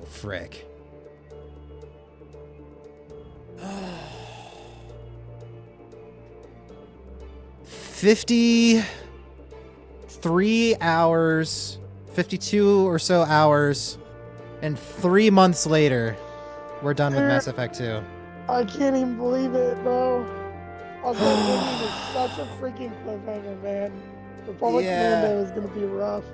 frick. $53 hours, 52 or so hours, and 3 months later, we're done with Mass Effect 2. I can't even believe it, bro. Oh, that ending is such a freaking cliffhanger, man. Republic Commando is gonna be rough.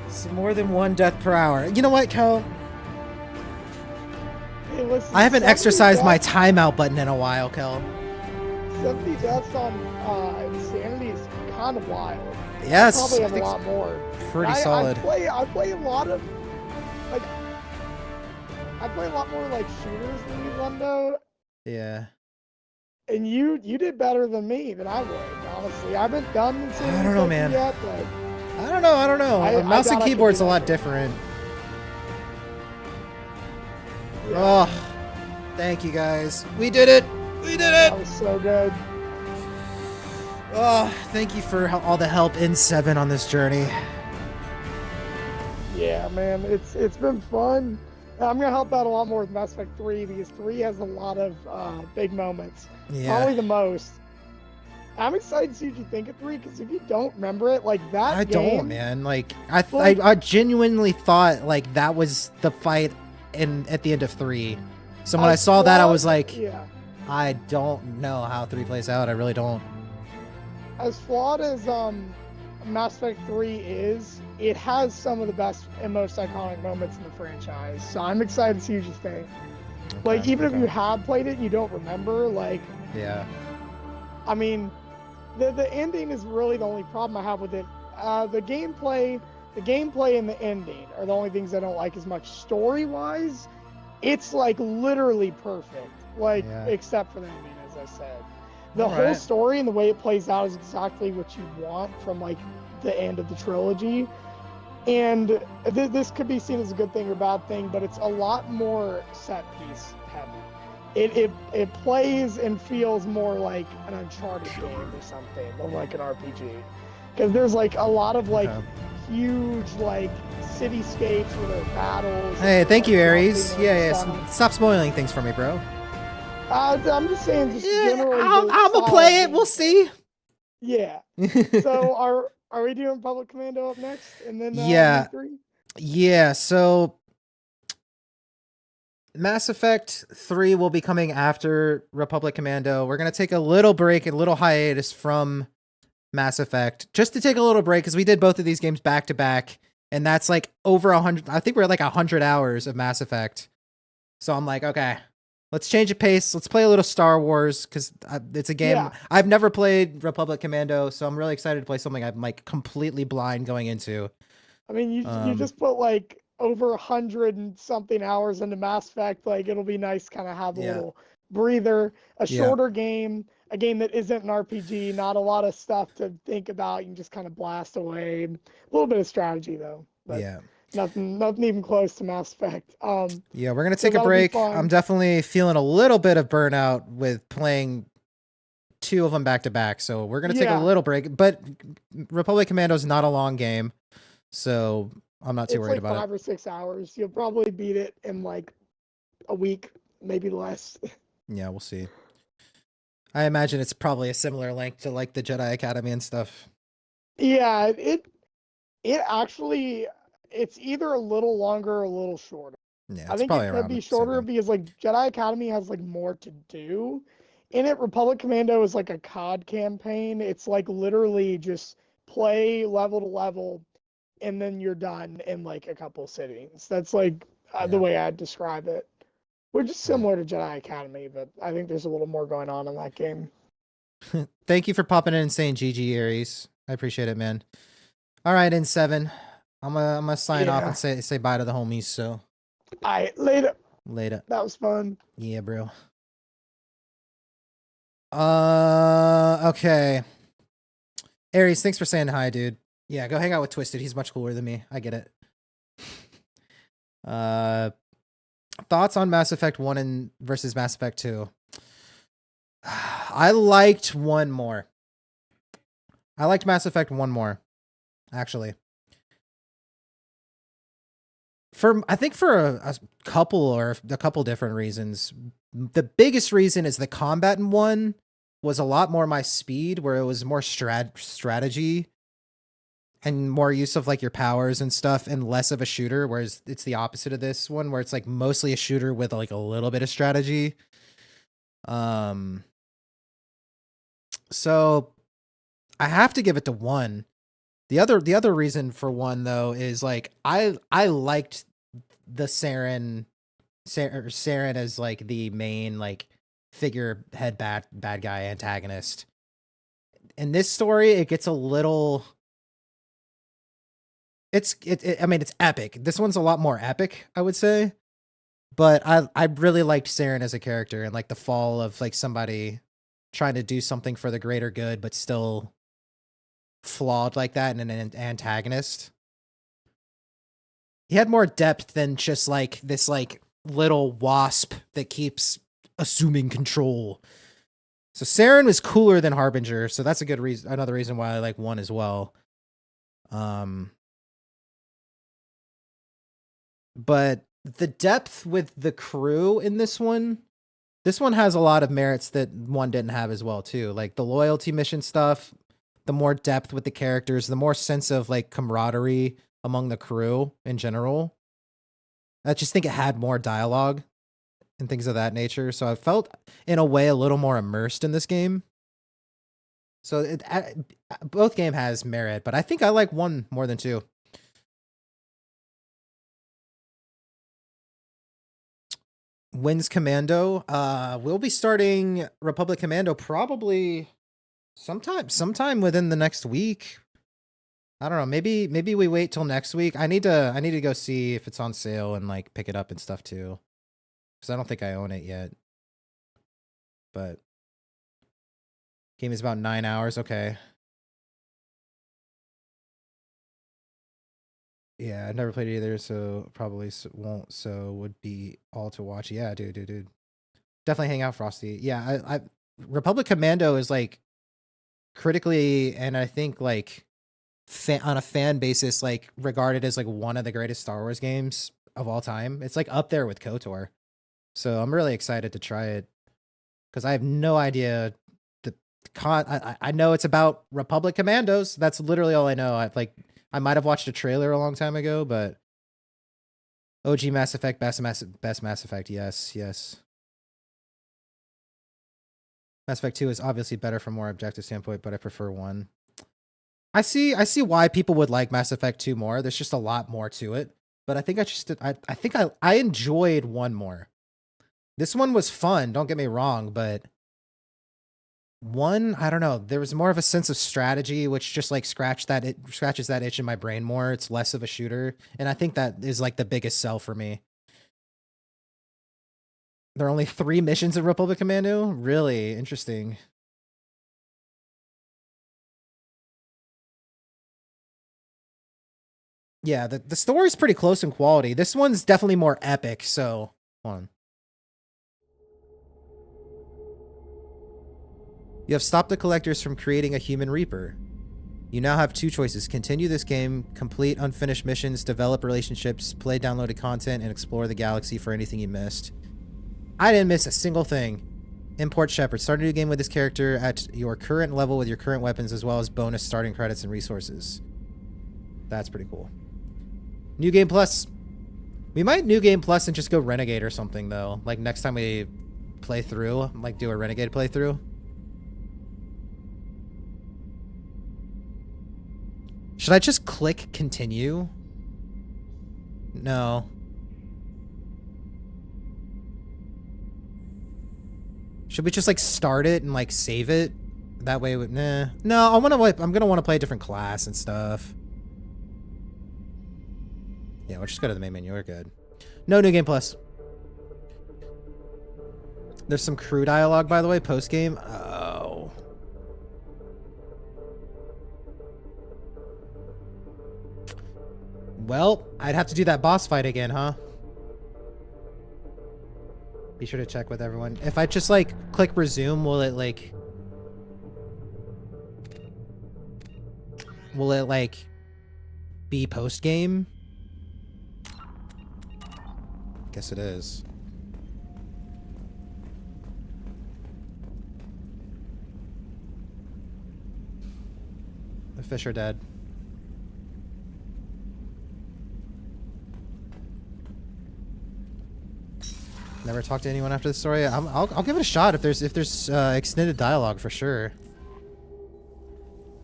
It's more than 1 death per hour. You know what, Kel? Hey, listen, I haven't exercised my timeout button in a while, Kel. 70 deaths on Insanity is kind of wild. Yes, I probably have a lot more. Pretty solid. I play a lot of like I play a lot more like shooters than you, Lundo. Yeah. And you did better than me than I would, honestly. I haven't done Insanity I don't know, man. Yet, but I don't know. Mouse and keyboard's a lot different. Yeah. Oh, thank you guys. We did it. We did it. That was so good. Oh, thank you for all the help in 7 on this journey. Yeah, man, it's been fun. I'm gonna help out a lot more with Mass Effect 3 because 3 has a lot of big moments. Yeah. Probably the most. I'm excited to see what you think of 3 because if you don't remember it, like that I game, don't, man. Like I genuinely thought like that was the fight at the end of 3. So when I saw that, I was like, yeah. I don't know how 3 plays out. I really don't. As flawed as Mass Effect 3 is, it has some of the best and most iconic moments in the franchise. So I'm excited to see what you think. Okay, like, even if you have played it and you don't remember, like... Yeah. I mean, the ending is really the only problem I have with it. The gameplay and the ending are the only things I don't like as much. Story-wise, it's, like, literally perfect. Like, except for the ending, as I said. The whole story and the way it plays out is exactly what you want from, like, the end of the trilogy. And this could be seen as a good thing or bad thing, but it's a lot more set piece heavy. It plays and feels more like an Uncharted game or something than like an RPG. Because there's like a lot of like huge like cityscapes where there are battles. Hey, thank you, Aries. Yeah. Stop spoiling things for me, bro. I'm just saying, just generally. I'm gonna play it. We'll see. Yeah. So are we doing Public Commando up next, and then E3? Yeah. So Mass Effect 3 will be coming after Republic Commando. We're gonna take a little break, a little hiatus from Mass Effect, just to take a little break because we did both of these games back to back, and that's like over 100. I think we're at like 100 hours of Mass Effect. So I'm like, okay. Let's change the pace. Let's play a little Star Wars because it's a game I've never played. Republic Commando, so I'm really excited to play something I'm like completely blind going into. I mean, you just put like over 100 and something hours into Mass Effect. Like it'll be nice to kind of have a little breather, a shorter game, a game that isn't an RPG, not a lot of stuff to think about. You can just kind of blast away. A little bit of strategy though. But nothing even close to Mass Effect. Yeah, we're gonna take a break. I'm definitely feeling a little bit of burnout with playing 2 of them back to back, so we're gonna take a little break. But Republic Commando is not a long game, so I'm not too worried about it. It's like 5 or 6 hours. You'll probably beat it in like a week, maybe less. Yeah, we'll see. I imagine it's probably a similar length to like the Jedi Academy and stuff. Yeah, it actually. It's either a little longer or a little shorter. Yeah, I think it could be shorter because like Jedi Academy has like more to do in it. Republic Commando is like a COD campaign. It's like literally just play level to level and then you're done in like a couple sittings. That's like the way I'd describe it. Which is similar to Jedi Academy, but I think there's a little more going on in that game. Thank you for popping in and saying GG, Aries. I appreciate it, man. All right, in 7. I'm gonna sign off and say bye to the homies. So, all right, later. Later. That was fun. Yeah, bro. Okay. Aries, thanks for saying hi, dude. Yeah, go hang out with Twisted. He's much cooler than me. I get it. Thoughts on Mass Effect 1 and versus Mass Effect 2? I liked 1 more. I liked Mass Effect 1 more, actually. I think for a couple different reasons. The biggest reason is the combat in 1 was a lot more my speed, where it was more strategy and more use of like your powers and stuff, and less of a shooter, whereas it's the opposite of this one, where it's like mostly a shooter with like a little bit of strategy. So I have to give it to 1. The other reason for 1 though is like I liked the Saren as like the main like figurehead bad guy antagonist. In this story, it gets a little. I mean, it's epic. This one's a lot more epic, I would say. But I really liked Saren as a character, and like the fall of like somebody trying to do something for the greater good, but still flawed like that, and an antagonist. He had more depth than just like this like little wasp that keeps assuming control. So Saren was cooler than Harbinger, so that's a good reason. Another reason why I like 1 as well. But the depth with the crew in this one has a lot of merits that 1 didn't have as well too. Like the loyalty mission stuff, the more depth with the characters, the more sense of like camaraderie among the crew in general. I just think it had more dialogue and things of that nature. So I felt in a way a little more immersed in this game. So both game has merit, but I think I like 1 more than 2. Wins Commando. We'll be starting Republic Commando probably sometime within the next week. I don't know. Maybe we wait till next week. I need to go see if it's on sale and like pick it up and stuff too, because I don't think I own it yet. But game is about 9 hours. Okay. Yeah, I've never played it either, so probably won't. So would be all to watch. Yeah, dude. Definitely hang out, Frosty. Yeah, I Republic Commando is like critically, and I think like on a fan basis, like regarded as like one of the greatest Star Wars games of all time. It's like up there with KOTOR. So I'm really excited to try it, because I have no idea the I know it's about Republic Commandos. That's literally all I know. I might have watched a trailer a long time ago, but OG Mass Effect, best Mass Effect. Yes. Mass Effect 2 is obviously better from a more objective standpoint, but I prefer 1. I see why people would like Mass Effect 2 more. There's just a lot more to it. But I think I enjoyed 1 more. This one was fun, don't get me wrong, but 1, I don't know, there was more of a sense of strategy, which just like scratches that itch in my brain more. It's less of a shooter, and I think that is like the biggest sell for me. There are only 3 missions in Republic Commando? Really interesting. Yeah, the story's pretty close in quality. This one's definitely more epic, so hold on. You have stopped the collectors from creating a human reaper. You now have 2 choices. Continue this game, complete unfinished missions, develop relationships, play downloaded content, and explore the galaxy for anything you missed. I didn't miss a single thing. Import Shepard. Start a new game with this character at your current level with your current weapons, as well as bonus starting credits and resources. That's pretty cool. New Game Plus. We might New Game Plus and just go Renegade or something, though. Like, next time we play through, like, do a Renegade playthrough. Should I just click continue? No. Should we just like start it and like save it? That way, nah. No, I'm gonna want to play a different class and stuff. Yeah, we'll just go to the main menu. We're good. No New Game Plus. There's some crew dialogue, by the way, post game. Oh. Well, I'd have to do that boss fight again, huh? Be sure to check with everyone. If I just like click resume, will it like be post game? Guess it is. The fish are dead. Never talked to anyone after the story. I'll give it a shot if there's extended dialogue for sure.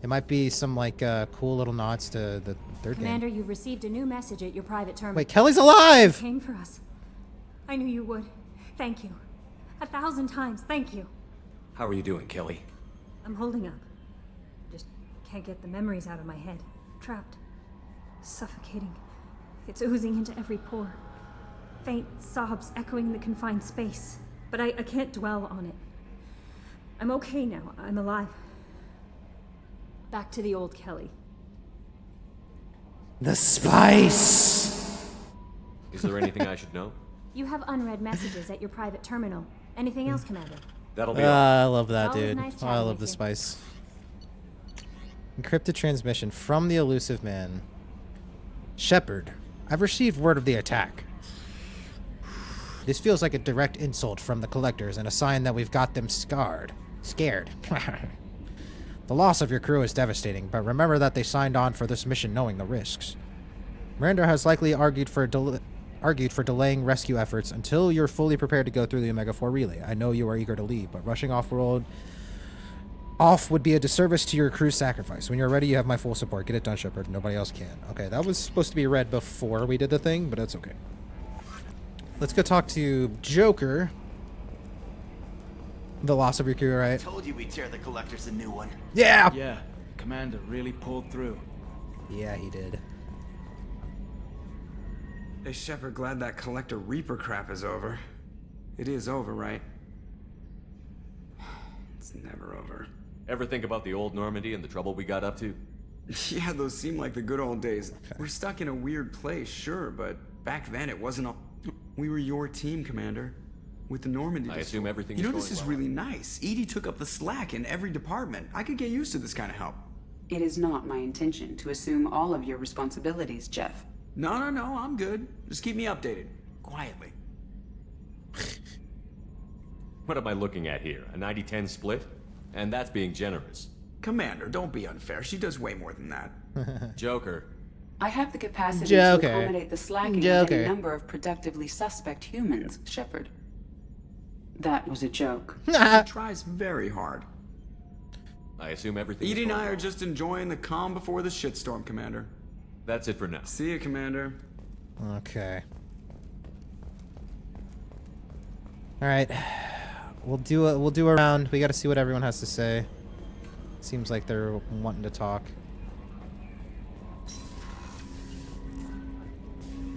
It might be some like cool little nods to the third Commander, game. you've received a new message at your private terminal. Wait, Kelly's alive! You came for us. I knew you would. Thank you. 1,000 times, thank you. How are you doing, Kelly? I'm holding up. Just can't get the memories out of my head. Trapped. Suffocating. It's oozing into every pore. Faint sobs echoing the confined space. But I can't dwell on it. I'm okay now. I'm alive. Back to the old Kelly. The spice! Is there anything I should know? You have unread messages at your private terminal. Anything else, Commander? That'll be all. I love that, It's always dude. nice I chatting love with the you. spice. Encrypted transmission from the elusive man. Shepard, I've received word of the attack. This feels like a direct insult from the collectors and a sign that we've got them scared. The loss of your crew is devastating, but remember that they signed on for this mission knowing the risks. Miranda has likely argued for delaying rescue efforts until you're fully prepared to go through the Omega-4 relay. I know you are eager to leave, but rushing off would be a disservice to your crew's sacrifice. When you're ready, you have my full support. Get it done, Shepard. Nobody else can. Okay, that was supposed to be read before we did the thing, but that's okay. Let's go talk to Joker. The loss of your crew, right? Told you we'd tear the collectors a new one. Yeah! Yeah, Commander really pulled through. Yeah, he did. Hey, Shepard, glad that Collector Reaper crap is over. It is over, right? It's never over. Ever think about the old Normandy and the trouble we got up to? Yeah, those seem like the good old days. We're stuck in a weird place, sure, but back then it wasn't all... We were your team, Commander. With the Normandy... I assume everything You is know, this going is well. really nice. Edie took up the slack in every department. I could get used to this kind of help. It is not my intention to assume all of your responsibilities, Jeff. No, I'm good. Just keep me updated. Quietly. What am I looking at here? A 90-10 split? And that's being generous. Commander, don't be unfair. She does way more than that. Joker, I have the capacity Joker. to accommodate the slacking of Joker. any number of productively suspect humans, Shepard. That was a joke. She tries very hard. I assume everything Edie is and going I are well. just enjoying the calm before the shitstorm, Commander. That's it for now. See you, Commander. Okay. Alright. We'll do a round. We gotta see what everyone has to say. Seems like they're wanting to talk.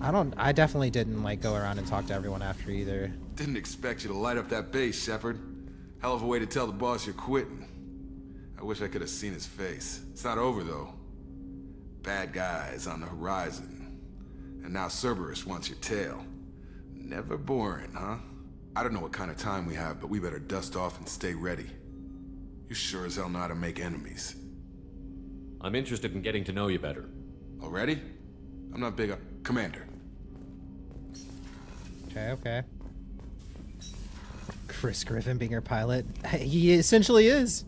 I definitely didn't like go around and talk to everyone after either. Didn't expect you to light up that base, Shepard. Hell of a way to tell the boss you're quitting. I wish I could have seen his face. It's not over, though. Bad guys on the horizon. And now Cerberus wants your tail. Never boring, huh? I don't know what kind of time we have, but we better dust off and stay ready. You sure as hell know how to make enemies. I'm interested in getting to know you better. Already? I'm not big on... Commander. Okay. Chris Griffin being your pilot. He essentially is.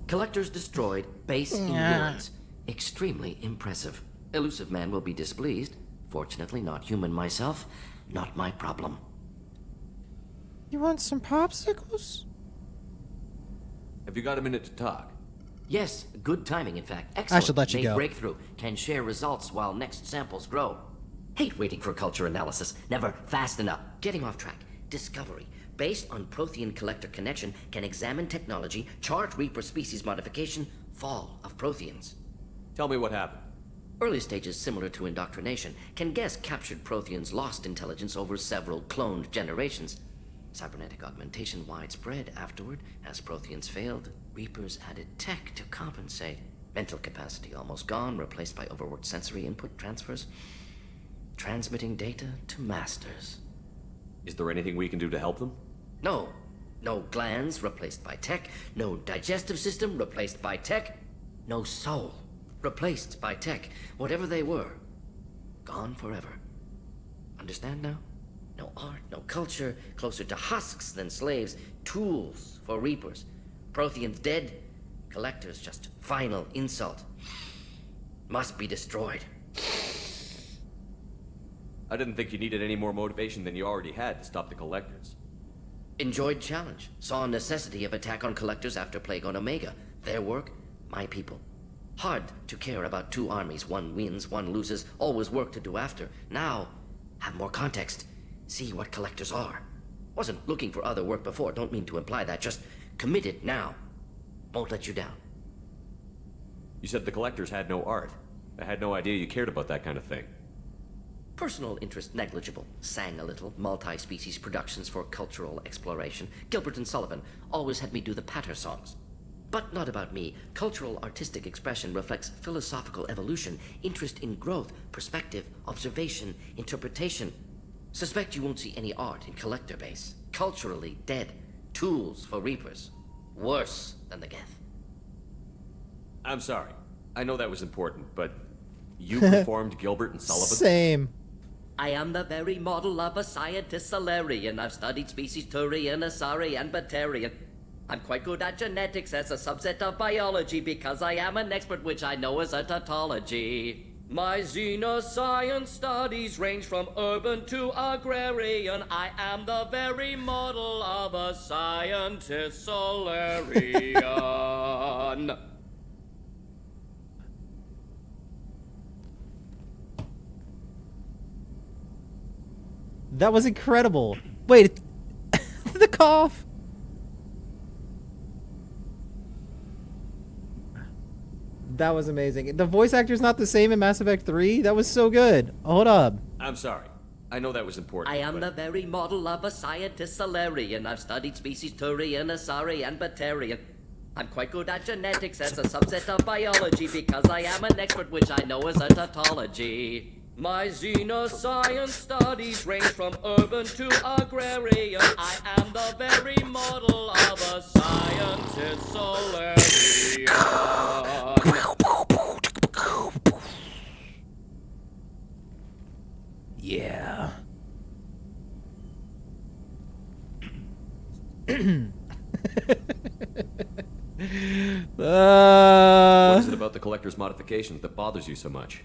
Collectors destroyed, base in Yeah. ruins. Extremely impressive. Elusive man will be displeased. Fortunately, not human myself. Not my problem. You want some popsicles? Have you got a minute to talk? Yes, good timing, in fact. Excellent. should let you Made go. breakthrough. Can share results while next samples grow. Hate waiting for culture analysis. Never fast enough. Getting off track. Discovery. Based on Prothean collector connection, can examine technology, chart Reaper species modification, fall of Protheans. Tell me what happened. Early stages similar to indoctrination, can guess captured Protheans lost intelligence over several cloned generations. Cybernetic augmentation widespread afterward. As Protheans failed, Reapers added tech to compensate. Mental capacity almost gone, replaced by overworked sensory input transfers. Transmitting data to masters. Is there anything we can do to help them? No. No glands replaced by tech. No digestive system replaced by tech. No soul replaced by tech. Whatever they were, gone forever. Understand now? No art, no culture, closer to husks than slaves. Tools for reapers. Protheans dead. Collectors just final insult. Must be destroyed. I didn't think you needed any more motivation than you already had to stop the collectors. Enjoyed challenge. Saw necessity of attack on collectors after Plague on Omega. Their work, my people. Hard to care about two armies. One wins, one loses. Always work to do after. Now, have more context. See what collectors are. Wasn't looking for other work before. Don't mean to imply that. Just committed now. Won't let you down. You said the collectors had no art. I had no idea you cared about that kind of thing. Personal interest negligible. Sang a little. Multi-species productions for cultural exploration. Gilbert and Sullivan always had me do the patter songs. But not about me. Cultural artistic expression reflects philosophical evolution, interest in growth, perspective, observation, interpretation. Suspect you won't see any art in collector base. Culturally dead. Tools for reapers. Worse than the Geth. I'm sorry. I know that was important, but you performed Gilbert and Sullivan? Same. I am the very model of a scientist Solarian. I've studied species Turian, Asari, and Batarian. I'm quite good at genetics as a subset of biology because I am an expert which I know as a tautology. My xenoscience studies range from urban to agrarian. I am the very model of a scientist Solarian. That was incredible. Wait, the cough. That was amazing. The voice actor's not the same in Mass Effect 3? That was so good. Hold up. I'm sorry. I know that was important. I am but... the very model of a scientist Solarian. I've studied species Turian, Asari, and Batarian. I'm quite good at genetics as a subset of biology because I am an expert which I know as a tautology. My xenoscience studies range from urban to agrarian. I am the very model of a scientist Solarian. Yeah. What is it about the collector's modifications that bothers you so much?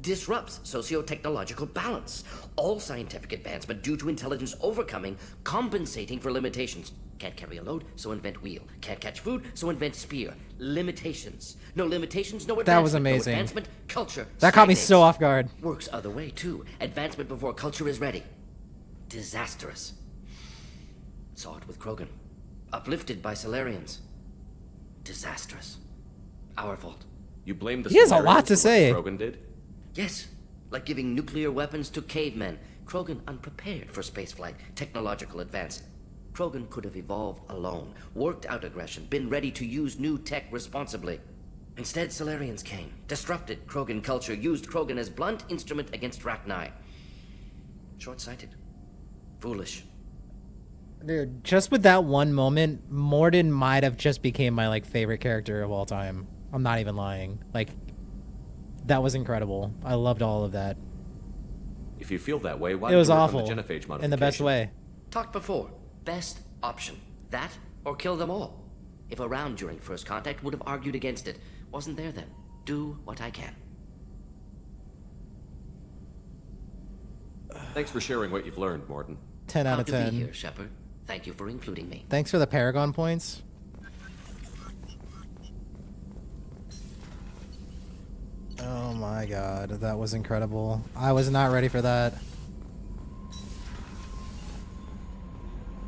Disrupts socio-technological balance. All scientific advancement due to intelligence overcoming, compensating for limitations. Can't carry a load, so invent wheel. Can't catch food, so invent spear. Limitations. No limitations, no advancement. That was amazing. No advancement, culture. That caught me stagnates. so off guard. Works other way, too. Advancement before culture is ready. Disastrous. Saw it with Krogan. Uplifted by Solarians. Disastrous. Our fault. You blame the He has a Solarians lot to for say. what Krogan did? Yes, like giving nuclear weapons to cavemen. Krogan unprepared for spaceflight, technological advance. Krogan could have evolved alone, worked out aggression, been ready to use new tech responsibly. Instead, Solarians came, disrupted Krogan culture, used Krogan as blunt instrument against Rachni. Short-sighted. Foolish. Dude, just with that one moment, Morden might have just became my favorite character of all time. I'm not even lying. That was incredible. I loved all of that. If you feel that way, why It was did you work awful on the genophage modification? in the best way. Talked before. Best option. That or kill them all. If around during first contact, would have argued against it. Wasn't there then. Do what I can. Thanks for sharing what you've learned, Morton. 10 out of Proud to 10. be here, Shepard. Thank you for including me. Thanks for the Paragon points. Oh my god, that was incredible. I was not ready for that.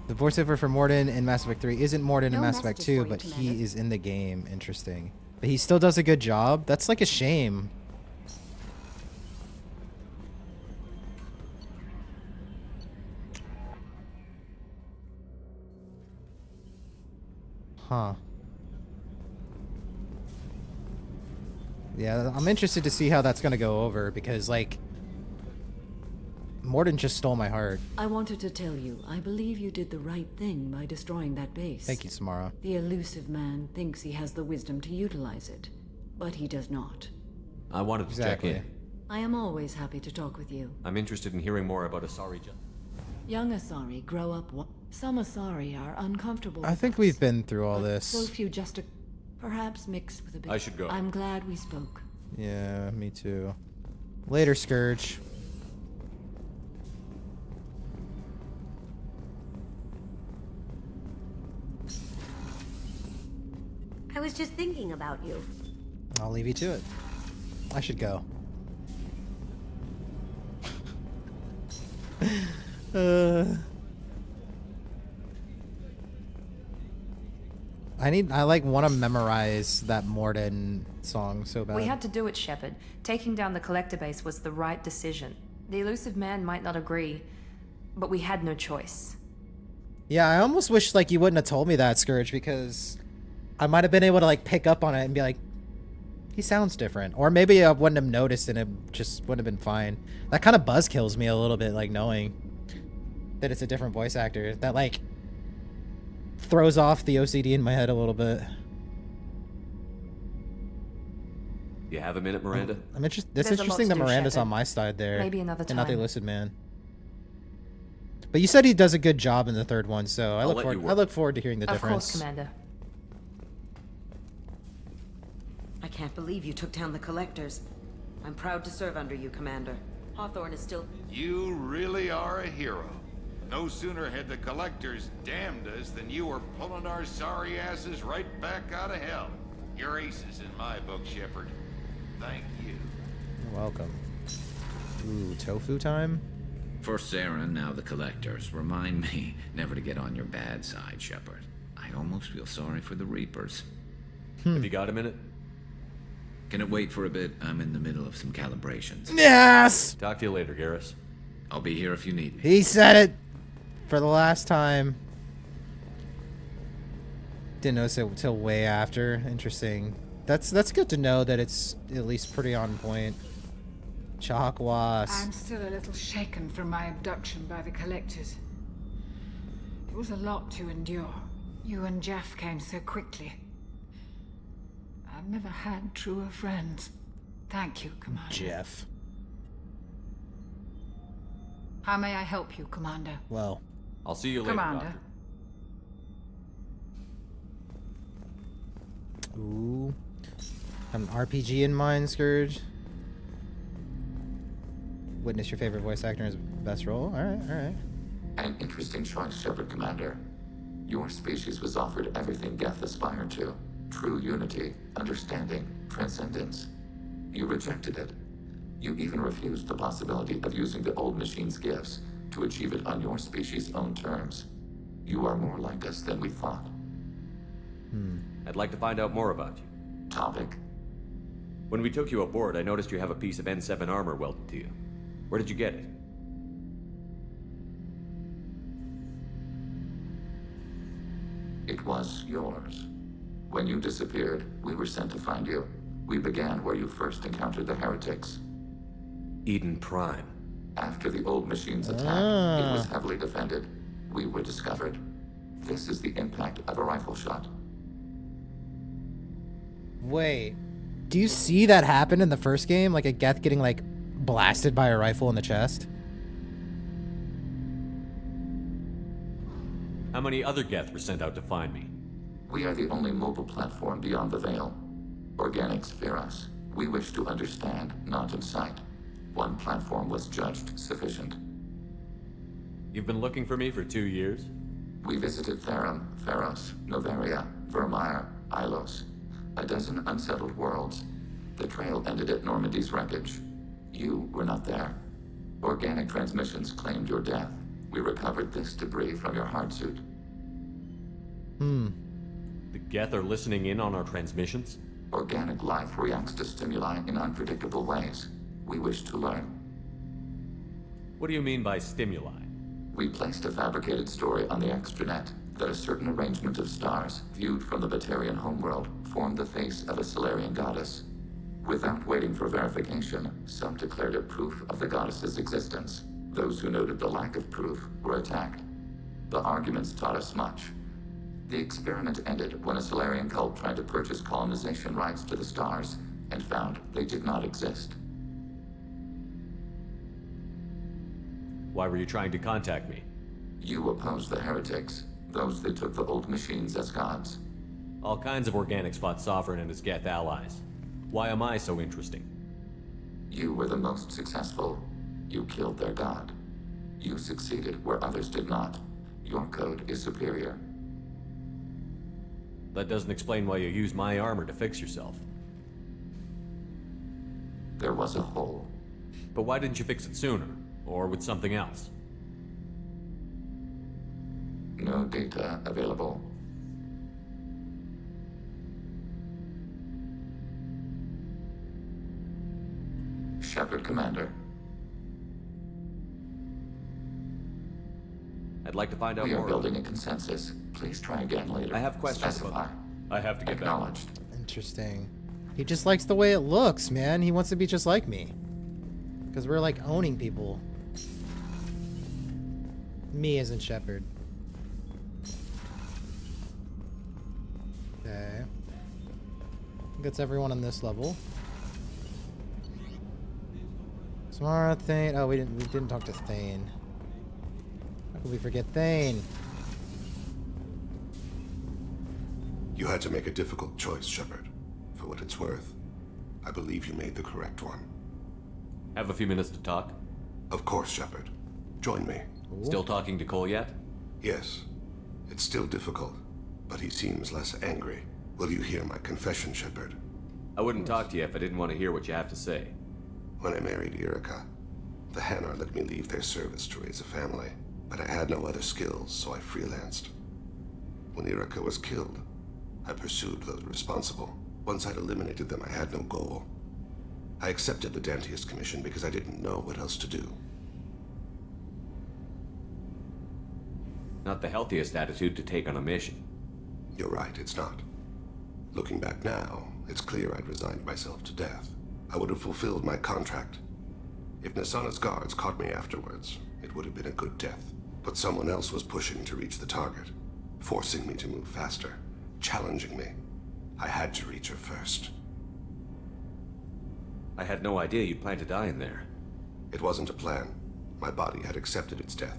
The voiceover for Morden in Mass Effect 3 isn't Morden in No Mass Effect messages 2, for you, but Commander. he is in the game. Interesting. But he still does a good job? That's a shame. Huh. Yeah, I'm interested to see how that's going to go over because, Morden just stole my heart. I wanted to tell you, I believe you did the right thing by destroying that base. Thank you, Samara. The elusive man thinks he has the wisdom to utilize it, but he does not. I wanted to check in. I am always happy to talk with you. I'm interested in hearing more about Asari. Young Asari grow up. Some Asari are uncomfortable. I think we've been through all this. So few just perhaps mixed with a bit. I should go. I'm glad we spoke. Yeah, me too. Later, Scourge. I was just thinking about you. I'll leave you to it. I should go. I like want to memorize that Morden song so bad. We had to do it, Shepard. Taking down the collector base was the right decision. The elusive man might not agree, but we had no choice. Yeah, I almost wish like you wouldn't have told me that, Scourge, because I might have been able to like pick up on it and be like, he sounds different. Or maybe I wouldn't have noticed and it just wouldn't have been fine. That kind of buzz kills me a little bit, like knowing that it's a different voice actor. That like throws off the OCD in my head a little bit. You have a minute, Miranda? I'm interested. It's interesting that Miranda's on my side there. Maybe another time. And not the illicit man. But you said he does a good job in the third one, so I look forward to hearing the difference. Of course, Commander. I can't believe you took down the collectors. I'm proud to serve under you, Commander. Hawthorne is still... You really are a hero. No sooner had the collectors damned us than you were pulling our sorry asses right back out of hell. You're aces in my book, Shepard. Thank you. You're welcome. Ooh, tofu time? For Saren, now the collectors. Remind me never to get on your bad side, Shepard. I almost feel sorry for the Reapers. Have you got a minute? Can it wait for a bit? I'm in the middle of some calibrations. Yes! Talk to you later, Garrus. I'll be here if you need me. He said it for the last time. Didn't notice it till way after. Interesting. That's good to know that it's at least pretty on point. Chakwas. I'm still a little shaken from my abduction by the collectors. It was a lot to endure. You and Jeff came so quickly. I've never had truer friends. Thank you, Commander. Jeff. How may I help you, Commander? Well, I'll see you later, Commander. Doctor. Ooh. Got an RPG in mind, Scourge. Witness your favorite voice actor in his best role. Alright, alright. An interesting choice, Shepard, Commander. Your species was offered everything Geth aspired to. True unity, understanding, transcendence. You rejected it. You even refused the possibility of using the old machine's gifts to achieve it on your species' own terms. You are more like us than we thought. I'd like to find out more about you. Topic? When we took you aboard, I noticed you have a piece of N7 armor welded to you. Where did you get it? It was yours. When you disappeared, we were sent to find you. We began where you first encountered the heretics. Eden Prime. After the old machine's attack, it was heavily defended. We were discovered. This is the impact of a rifle shot. Wait. Do you see that happen in the first game? Like a Geth getting like blasted by a rifle in the chest? How many other Geth were sent out to find me? We are the only mobile platform beyond the Veil. Organics fear us. We wish to understand, not incite. One platform was judged sufficient. You've been looking for me for 2 years? We visited Therum, Pharos, Novaria, Vermeer, Ilos. A dozen unsettled worlds. The trail ended at Normandy's wreckage. You were not there. Organic transmissions claimed your death. We recovered this debris from your hard suit. The Geth are listening in on our transmissions? Organic life reacts to stimuli in unpredictable ways. We wish to learn. What do you mean by stimuli? We placed a fabricated story on the extranet that a certain arrangement of stars, viewed from the Batarian homeworld, formed the face of a Solarian goddess. Without waiting for verification, some declared it proof of the goddess's existence. Those who noted the lack of proof were attacked. The arguments taught us much. The experiment ended when a Solarian cult tried to purchase colonization rights to the stars and found they did not exist. Why were you trying to contact me? You opposed the heretics, those that took the old machines as gods. All kinds of organics fought Sovereign and his Geth allies. Why am I so interesting? You were the most successful. You killed their god. You succeeded where others did not. Your code is superior. That doesn't explain why you used my armor to fix yourself. There was a hole. But why didn't you fix it sooner? Or with something else? No data available. Shepard, Commander. I'd like to find out We are more. building a consensus. Please try again later. I have questions Specify. about that. I have to get Acknowledged. Interesting. He just likes the way it looks, man. He wants to be just like me. Because we're like owning people. Me as in Shepard. Okay. I think that's everyone on this level. Smart Thane. Oh, we didn't talk to Thane. How could we forget Thane? You had to make a difficult choice, Shepard. For what it's worth, I believe you made the correct one. Have a few minutes to talk? Of course, Shepard. Join me. Still talking to Cole yet? Yes. It's still difficult, but he seems less angry. Will you hear my confession, Shepard? I wouldn't talk to you if I didn't want to hear what you have to say. When I married Erica, the Hanar let me leave their service to raise a family, but I had no other skills, so I freelanced. When Erica was killed, I pursued those responsible. Once I'd eliminated them, I had no goal. I accepted the Dantius Commission because I didn't know what else to do. Not the healthiest attitude to take on a mission. You're right, it's not. Looking back now, it's clear I'd resigned myself to death. I would have fulfilled my contract. If Nasana's guards caught me afterwards, it would have been a good death. But someone else was pushing to reach the target, forcing me to move faster, challenging me. I had to reach her first. I had no idea you'd plan to die in there. It wasn't a plan. My body had accepted its death.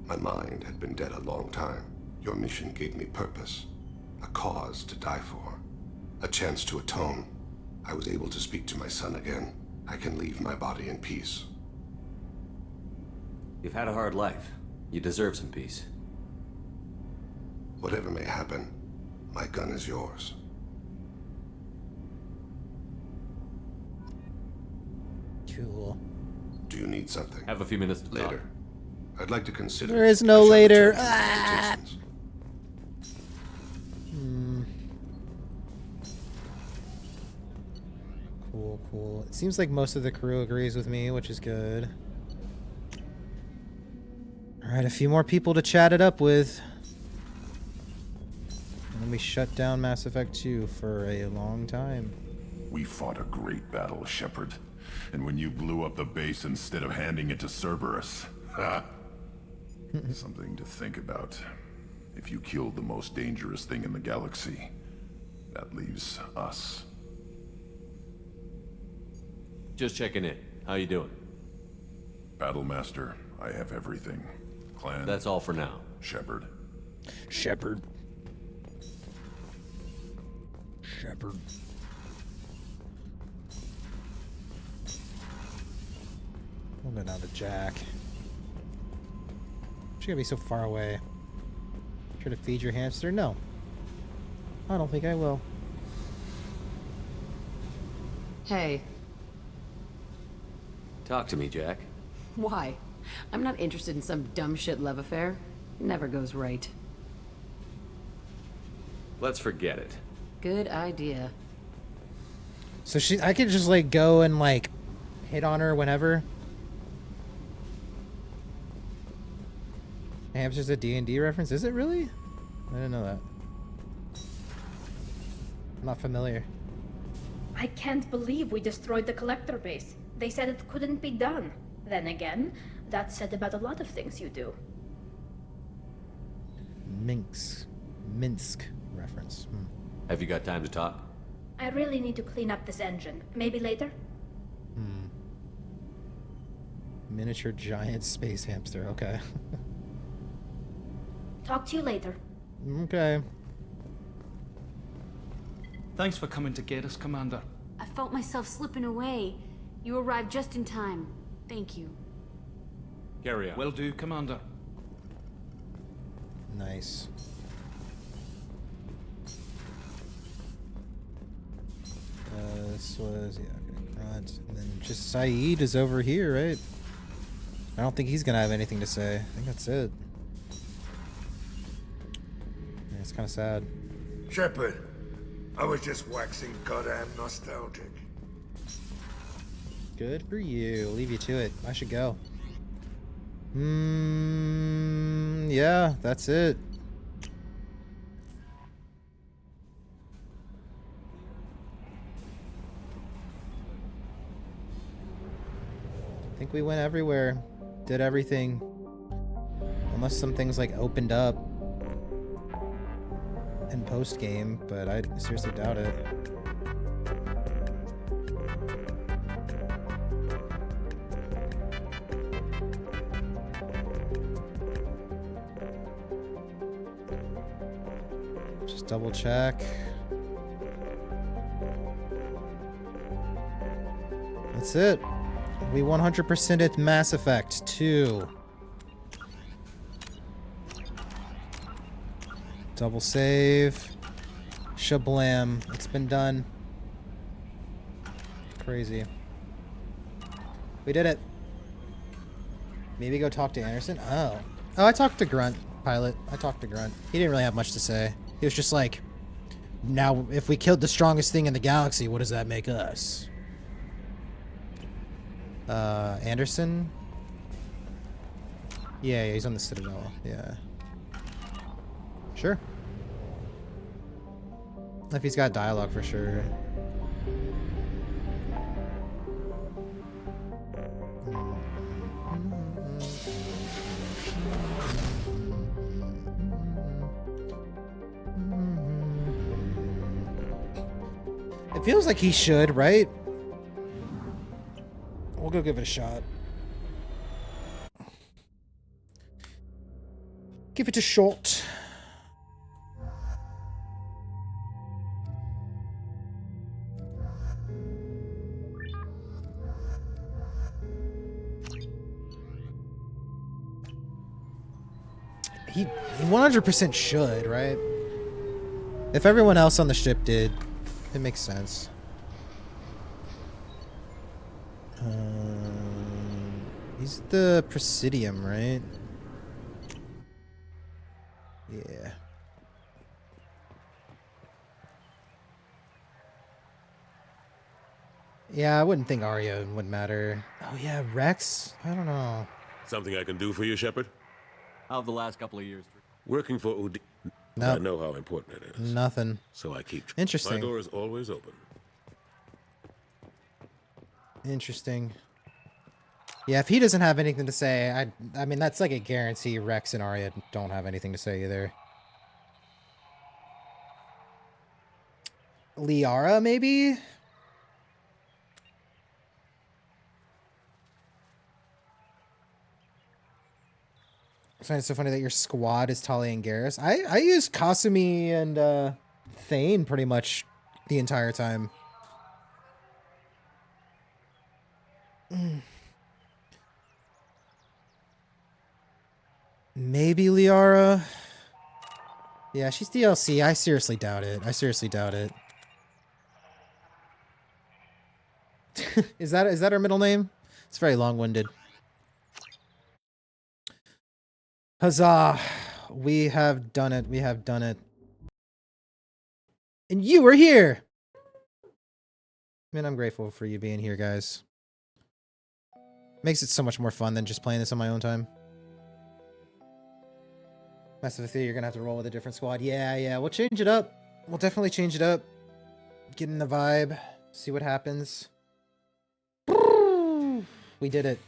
My mind had been dead a long time. Your mission gave me purpose, a cause to die for, a chance to atone. I was able to speak to my son again. I can leave my body in peace. You've had a hard life. You deserve some peace. Whatever may happen, my gun is yours. Cool. Do you need something? Have a few minutes to later. I'd like to consider. There is no I shall later. return to the Ah! visitations. Cool, cool. It seems like most of the crew agrees with me, which is good. Alright, a few more people to chat it up with. And then we shut down Mass Effect 2 for a long time. We fought a great battle, Shepard. And when you blew up the base instead of handing it to Cerberus, ha! Something to think about. If you killed the most dangerous thing in the galaxy, that leaves us. Just checking in. How you doing? Battlemaster, I have everything. Clan. That's all for now. Shepard. Shepard. Shepard. We'll go down to Jack. She gotta be so far away. Try to feed your hamster? No. I don't think I will. Hey. Talk to me, Jack. Why? I'm not interested in some dumb shit love affair. Never goes right. Let's forget it. Good idea. So I could just like go and like hit on her whenever. Hamster's a D&D reference? Is it really? I didn't know that. I'm not familiar. I can't believe we destroyed the collector base. They said it couldn't be done. Then again, That's said about a lot of things you do. Minsk reference. Have you got time to talk? I really need to clean up this engine. Maybe later? Miniature giant space hamster. Okay. Talk to you later. Okay. Thanks for coming to get us, Commander. I felt myself slipping away. You arrived just in time. Thank you. Carry on. Will do, Commander. Nice. This was, yeah, grunt. And then just Saeed is over here, right? I don't think he's gonna have anything to say. I think that's it. Yeah, it's kind of sad. Shepard, I was just waxing goddamn nostalgic. Good for you. Leave you to it. I should go. Yeah, that's it. I think we went everywhere. Did everything. Unless some things like opened up in post game, but I seriously doubt it. Just double check. That's it. We 100%ed Mass Effect 2. Double save. Shablam. It's been done. Crazy. We did it. Maybe go talk to Anderson? Oh. Oh, I talked to Grunt, pilot. I talked to Grunt. He didn't really have much to say. He was just like, now, if we killed the strongest thing in the galaxy, what does that make us? Anderson? Yeah, he's on the Citadel. Yeah. Sure. If he's got dialogue, for sure. It feels like he should, right? We'll go give it a shot. Give it a shot. He 100% should, right? If everyone else on the ship did, it makes sense. He's the Presidium, right? Yeah. Yeah, I wouldn't think Arya would matter. Oh yeah, Rex? I don't know. Something I can do for you, Shepard? How have the last couple of years? Working for Ud. Nope. I know how important it is. Nothing. So I keep. Interesting. My door is always open. Interesting. Yeah, if he doesn't have anything to say, I mean, that's like a guarantee Rex and Arya don't have anything to say either. Liara, maybe? I find it so funny that your squad is Tali and Garrus. I use Kasumi and Thane pretty much the entire time. Maybe Liara. Yeah, she's DLC. I seriously doubt it. I seriously doubt it. Is that her middle name? It's very long-winded. Huzzah! We have done it. We have done it. And you were here! Man, I'm grateful for you being here, guys. Makes it so much more fun than just playing this on my own time. Mass Effect 3, you're gonna have to roll with a different squad. Yeah, we'll change it up. We'll definitely change it up. Get in the vibe. See what happens. We did it.